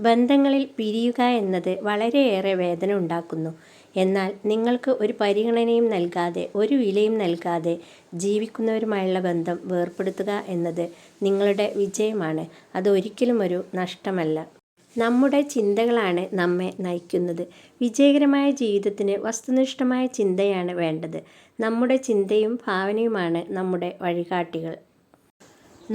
ബന്ധങ്ങളിൽ പിരിയുക എന്നത് വളരെയേറെ വേദന ഉണ്ടാക്കുന്നു. എന്നാൽ നിങ്ങൾക്ക് ഒരു പരിഗണനയും നൽകാതെ, ഒരു വിലയും നൽകാതെ ജീവിക്കുന്നവരുമായുള്ള ബന്ധം വേർപെടുത്തുക എന്നത് നിങ്ങളുടെ വിജയമാണ്. അത് ഒരിക്കലും ഒരു നഷ്ടമല്ല. നമ്മുടെ ചിന്തകളാണ് നമ്മെ നയിക്കുന്നത്. വിജയകരമായ ജീവിതത്തിന് വസ്തുനിഷ്ഠമായ ചിന്തയാണ് വേണ്ടത്. നമ്മുടെ ചിന്തയും ഭാവനയുമാണ് നമ്മുടെ വഴികാട്ടികൾ.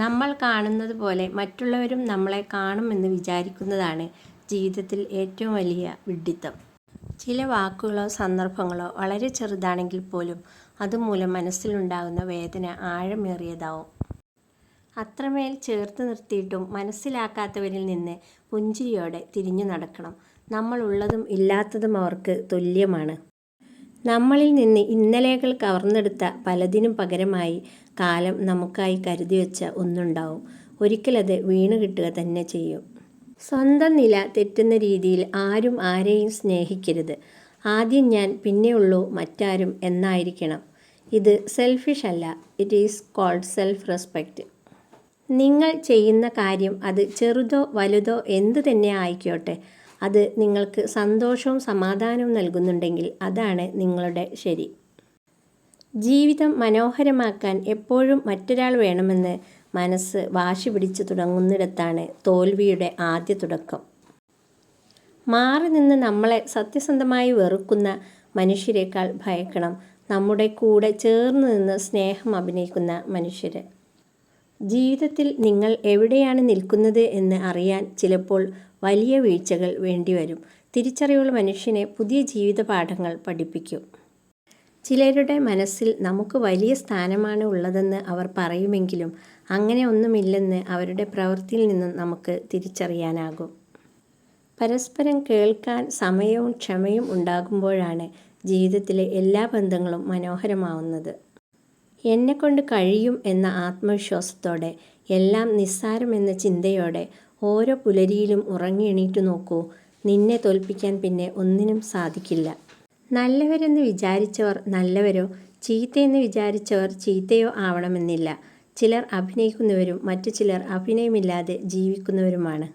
നമ്മൾ കാണുന്നത് പോലെ മറ്റുള്ളവരും നമ്മളെ കാണുമെന്ന് വിചാരിക്കുന്നതാണ് ജീവിതത്തിൽ ഏറ്റവും വലിയ വിഡ്ഢിത്തം. ചില വാക്കുകളോ സന്ദർഭങ്ങളോ വളരെ ചെറുതാണെങ്കിൽ പോലും അതുമൂലം മനസ്സിലുണ്ടാകുന്ന വേദന ആഴമേറിയതാവും. അത്രമേൽ ചേർത്ത് നിർത്തിയിട്ടും മനസ്സിലാക്കാത്തവരിൽ നിന്ന് പുഞ്ചിരിയോടെ തിരിഞ്ഞു നടക്കണം. നമ്മൾ ഉള്ളതും ഇല്ലാത്തതും അവർക്ക് തുല്യമാണ്. നമ്മളിൽ നിന്ന് ഇന്നലെകൾ കവർന്നെടുത്ത പലതിനും പകരമായി കാലം നമുക്കായി കരുതിവെച്ച ഒന്നുണ്ടാവും. ഒരിക്കലത് വീണു കിട്ടുക തന്നെ ചെയ്യും. സ്വന്തം നില തെറ്റുന്ന രീതിയിൽ ആരും ആരെയും സ്നേഹിക്കരുത്. ആദ്യം ഞാൻ, പിന്നെയുള്ളൂ മറ്റാരും എന്നായിരിക്കണം. ഇത് സെൽഫിഷ് അല്ല, it is called self respect. നിങ്ങൾ ചെയ്യുന്ന കാര്യം അത് ചെറുതോ വലുതോ എന്തു തന്നെ ആയിക്കോട്ടെ, അത് നിങ്ങൾക്ക് സന്തോഷവും സമാധാനവും നൽകുന്നുണ്ടെങ്കിൽ അതാണ് നിങ്ങളുടെ ശരി. ജീവിതം മനോഹരമാക്കാൻ എപ്പോഴും മറ്റൊരാൾ വേണമെന്ന് മനസ്സ് വാശി പിടിച്ചു തുടങ്ങുന്നിടത്താണ് തോൽവിയുടെ ആദ്യ തുടക്കം. മാറി നിന്ന് നമ്മളെ സത്യസന്ധമായി വെറുക്കുന്ന മനുഷ്യരെക്കാൾ ഭയക്കണം നമ്മുടെ കൂടെ ചേർന്ന് നിന്ന് സ്നേഹം അഭിനയിക്കുന്ന മനുഷ്യരെ. ജീവിതത്തിൽ നിങ്ങൾ എവിടെയാണ് നിൽക്കുന്നത് എന്ന് അറിയാൻ ചിലപ്പോൾ വലിയ വീഴ്ചകൾ വേണ്ടിവരും. തിരിച്ചറിവുള്ള മനുഷ്യനെ പുതിയ ജീവിത പാഠങ്ങൾ പഠിപ്പിക്കും. ചിലരുടെ മനസ്സിൽ നമുക്ക് വലിയ സ്ഥാനമാണ് ഉള്ളതെന്ന് അവർ പറയുമെങ്കിലും അങ്ങനെ ഒന്നുമില്ലെന്ന് അവരുടെ പ്രവൃത്തിയിൽ നിന്നും നമുക്ക് തിരിച്ചറിയാനാകും. പരസ്പരം കേൾക്കാൻ സമയവും ക്ഷമയും ഉണ്ടാകുമ്പോഴാണ് ജീവിതത്തിലെ എല്ലാ ബന്ധങ്ങളും മനോഹരമാവുന്നത്. എന്നെക്കൊണ്ട് കഴിയും എന്ന ആത്മവിശ്വാസത്തോടെ, എല്ലാം നിസ്സാരമെന്ന ചിന്തയോടെ ഓരോ പുലരിയിലും ഉറങ്ങി എണീറ്റു നോക്കൂ. നിന്നെ തോൽപ്പിക്കാൻ പിന്നെ ഒന്നിനും സാധിക്കില്ല. നല്ലവരെന്ന് വിചാരിച്ചവർ നല്ലവരോ ചീത്തയെന്ന് വിചാരിച്ചവർ ചീത്തയോ ആവണമെന്നില്ല. ചിലർ അഭിനയിക്കുന്നവരും മറ്റു ചിലർ അഭിനയമില്ലാതെ ജീവിക്കുന്നവരുമാണ്.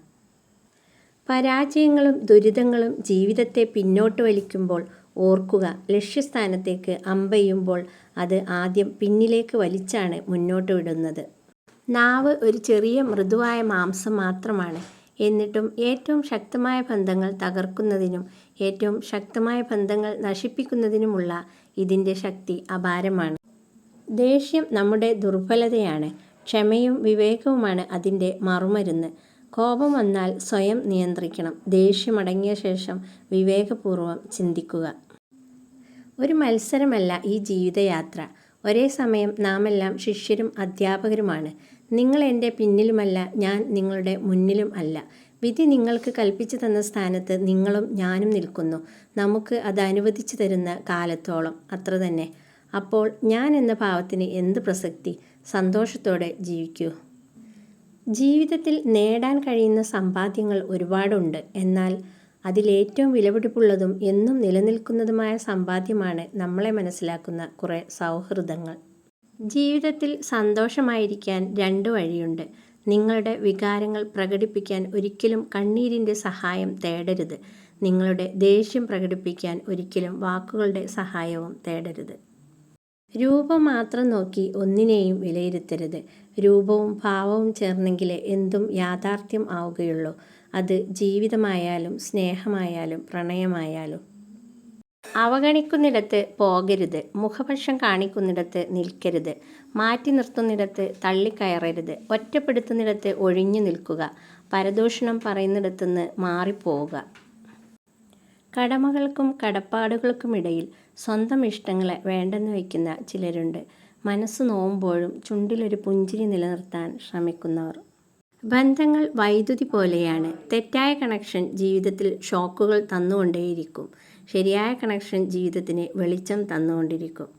പരാജയങ്ങളും ദുരിതങ്ങളും ജീവിതത്തെ പിന്നോട്ട് വലിക്കുമ്പോൾ ഓർക്കുക, ലക്ഷ്യസ്ഥാനത്തേക്ക് അമ്പെയ്യുമ്പോൾ അത് ആദ്യം പിന്നിലേക്ക് വലിച്ചാണ് മുന്നോട്ട് വിടുന്നത്. നാവ് ഒരു ചെറിയ മൃദുവായ മാംസം മാത്രമാണ്. എന്നിട്ടും ഏറ്റവും ശക്തമായ ബന്ധങ്ങൾ തകർക്കുന്നതിനും ഏറ്റവും ശക്തമായ ബന്ധങ്ങൾ നശിപ്പിക്കുന്നതിനുമുള്ള ഇതിൻ്റെ ശക്തി അപാരമാണ്. ദേഷ്യം നമ്മുടെ ദുർബലതയാണ്. ക്ഷമയും വിവേകവുമാണ് അതിൻ്റെ മറുമരുന്ന്. കോപം വന്നാൽ സ്വയം നിയന്ത്രിക്കണം. ദേഷ്യമടങ്ങിയ ശേഷം വിവേകപൂർവ്വം ചിന്തിക്കുക. ഒരു മത്സരമല്ല ഈ ജീവിതയാത്ര. ഒരേ സമയം നാമെല്ലാം ശിഷ്യരും അധ്യാപകരുമാണ്. നിങ്ങൾ എൻ്റെ പിന്നിലുമല്ല, ഞാൻ നിങ്ങളുടെ മുന്നിലും അല്ല. വിധി നിങ്ങൾക്ക് കൽപ്പിച്ചു തന്ന സ്ഥാനത്ത് നിങ്ങളും ഞാനും നിൽക്കുന്നു. നമുക്ക് അത് അനുവദിച്ചു തരുന്ന കാലത്തോളം അത്ര തന്നെ. അപ്പോൾ ഞാൻ എന്ന ഭാവത്തിന് എന്ത് പ്രസക്തി? സന്തോഷത്തോടെ ജീവിക്കൂ. ജീവിതത്തിൽ നേടാൻ കഴിയുന്ന സമ്പാദ്യങ്ങൾ ഒരുപാടുണ്ട്. എന്നാൽ അതിലേറ്റവും വിലപിടിപ്പുള്ളതും എന്നും നിലനിൽക്കുന്നതുമായ സമ്പാദ്യമാണ് നമ്മളെ മനസ്സിലാക്കുന്ന കുറേ സൗഹൃദങ്ങൾ. ജീവിതത്തിൽ സന്തോഷമായിരിക്കാൻ രണ്ട് വഴിയുണ്ട്. നിങ്ങളുടെ വികാരങ്ങൾ പ്രകടിപ്പിക്കാൻ ഒരിക്കലും കണ്ണീരിൻ്റെ സഹായം തേടരുത്. നിങ്ങളുടെ ദേഷ്യം പ്രകടിപ്പിക്കാൻ ഒരിക്കലും വാക്കുകളുടെ സഹായവും തേടരുത്. രൂപം മാത്രം നോക്കി ഒന്നിനെയും വിലയിരുത്തരുത്. രൂപവും ഭാവവും ചേർന്നെങ്കിലേ എന്തും യാഥാർത്ഥ്യം ആവുകയുള്ളൂ. അത് ജീവിതമായാലും സ്നേഹമായാലും പ്രണയമായാലും. അവഗണിക്കുന്നിടത്ത് പോകരുത്. മുഖപക്ഷം കാണിക്കുന്നിടത്ത് നിൽക്കരുത്. മാറ്റി നിർത്തുന്നിടത്ത് തള്ളിക്കയറരുത്. ഒറ്റപ്പെടുത്തുന്നിടത്ത് ഒഴിഞ്ഞു നിൽക്കുക. പരദൂഷണം പറയുന്നിടത്തുനിന്ന് മാറിപ്പോവുക. കടമകൾക്കും കടപ്പാടുകൾക്കുമിടയിൽ സ്വന്തം ഇഷ്ടങ്ങളെ വേണ്ടെന്ന് വയ്ക്കുന്ന ചിലരുണ്ട്. മനസ്സ് നോവുമ്പോഴും ചുണ്ടിലൊരു പുഞ്ചിരി നിലനിർത്താൻ ശ്രമിക്കുന്നവർ. ബന്ധങ്ങൾ വൈദ്യുതി പോലെയാണ്. തെറ്റായ കണക്ഷൻ ജീവിതത്തിൽ ഷോക്കുകൾ തന്നുകൊണ്ടേയിരിക്കും. ശരിയായ കണക്ഷൻ ജീവിതത്തിന് വെളിച്ചം തന്നുകൊണ്ടിരിക്കും.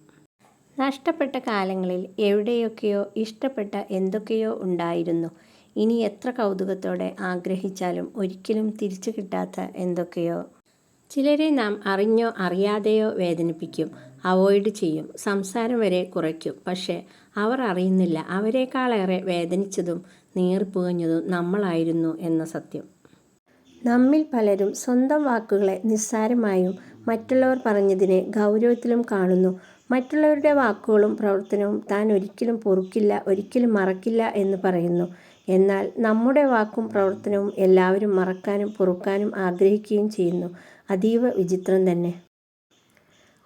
നഷ്ടപ്പെട്ട കാലങ്ങളിൽ എവിടെയൊക്കെയോ ഇഷ്ടപ്പെട്ട എന്തൊക്കെയോ ഉണ്ടായിരുന്നു. ഇനി എത്ര കൗതുകത്തോടെ ആഗ്രഹിച്ചാലും ഒരിക്കലും തിരിച്ചു കിട്ടാത്ത എന്തൊക്കെയോ. ചിലരെ നാം അറിഞ്ഞോ അറിയാതെയോ വേദനിപ്പിക്കും, അവോയ്ഡ് ചെയ്യും, സംസാരം വരെ കുറയ്ക്കും. പക്ഷേ അവർ അറിയുന്നില്ല, അവരെക്കാളേറെ വേദനിച്ചതും നീറിപ്പുകഞ്ഞതും നമ്മളായിരുന്നു എന്ന സത്യം. നമ്മിൽ പലരും സ്വന്തം വാക്കുകളെ നിസ്സാരമായും മറ്റുള്ളവർ പറഞ്ഞതിനെ ഗൗരവത്തിലും കാണുന്നു. മറ്റുള്ളവരുടെ വാക്കുകളും പ്രവർത്തനവും താൻ ഒരിക്കലും പൊറുക്കില്ല, ഒരിക്കലും മറക്കില്ല എന്ന് പറയുന്നു. എന്നാൽ നമ്മുടെ വാക്കും പ്രവർത്തനവും എല്ലാവരും മറക്കാനും പൊറുക്കാനും ആഗ്രഹിക്കുകയും ചെയ്യുന്നു. അതീവ വിചിത്രം തന്നെ.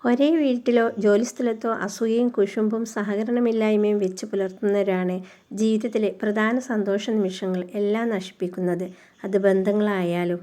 ഒരേ വീട്ടിലോ ജോലിസ്ഥലത്തോ അസൂയയും കുശുമ്പും സഹകരണമില്ലായ്മയും വെച്ച് പുലർത്തുന്നവരാണ് ജീവിതത്തിലെ പ്രധാന സന്തോഷ നിമിഷങ്ങൾ എല്ലാം നശിപ്പിക്കുന്നത്. അത് ബന്ധങ്ങളായാലും